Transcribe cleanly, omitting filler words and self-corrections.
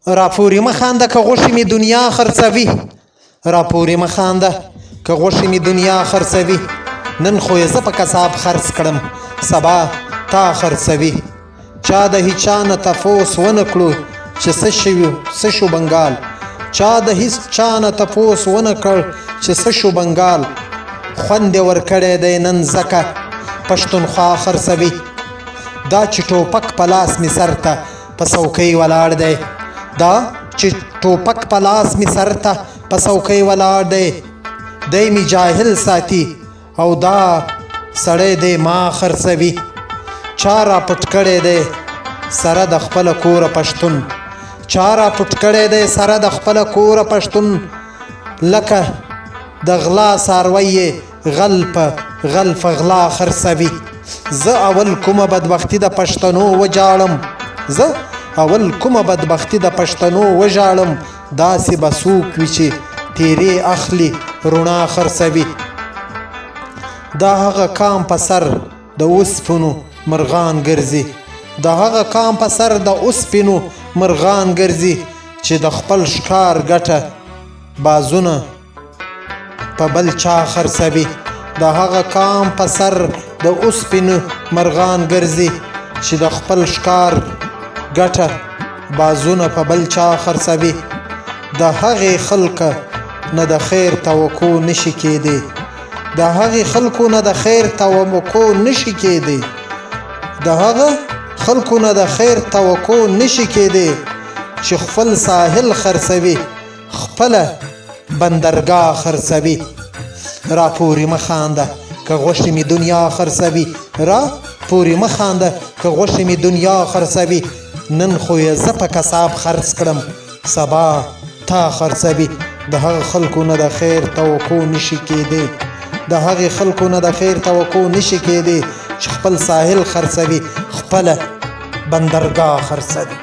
راپورې مه خانده که غوښې مې دنیا خرڅوي. راپورې مه خانده که غوښې مې دنیا خرڅوي. نن خو یې زه په کساب خرڅ کړم سبا تا خرڅوي. چا د هیچا نه تپوس ونه کړو چې څه شو بنګال. چا د هیڅ چا نه تپوس ونه کړ چې څه شو بنګال. خوند یې ورکړی دی نن ځکه پښتونخوا خرڅوي. دا چې ټوپک په لاس مې سر ته په څوکۍ ولاړ دی. دا چې ټوپک په لاس مې سر ته په څوکۍ ولاړ دی. دی مې جاهل ساتي او دا سړی دی ما خرڅوي. چا را پټ کړی دی سره د خپله کوره پښتون. چا را پټ کړی دی سره د خپله کوره پښتون. لکه د غلا څاروی یې غل په غل په غلا خرڅوي. زه اول کومه بدبختي د پښتنو وجاړم. زه اول کومه بدبختي د پښتنو وژاړم. داسې به څوک وي چې تیرې اخلي رڼا خرڅوي. دا هغه کام په سر د اوسپنو مرغان ګرځي. دا هغه کام په سر د اوسپنو مرغان ګرځي چې د خپل ښکار ګټه بازونه په بل چا خرڅوي. دا هغه کام په سر د اوسپنو مرغان ګرځي چې د خپل ښکار ګټه بازونه په بل چا خرڅوي. د هغې خلکه نه د خیر توقع نشي کېدی. د هغې خلکو نه د خیر توقع نشي کېدی. د هغه خلکو نه د خیر توقع نشي کېدی چې خپل ساحل خرڅوي خپله بندرګاه خرڅوي. راپورې مه خانده که غوښې مې دنیا خرڅوي. راپورې مه خانده که غوښې مې دنیا خرڅوي. نن خو یې زه په کساب خرڅ کړم سبا تا خرڅوي. د هغه خلکو نه د خیر توقع نشي کېدی. د هغې خلکو نه د خیر توقع نشي کېدی چې خپل ساحل خرڅوي خپله بندرګاه خرڅوي.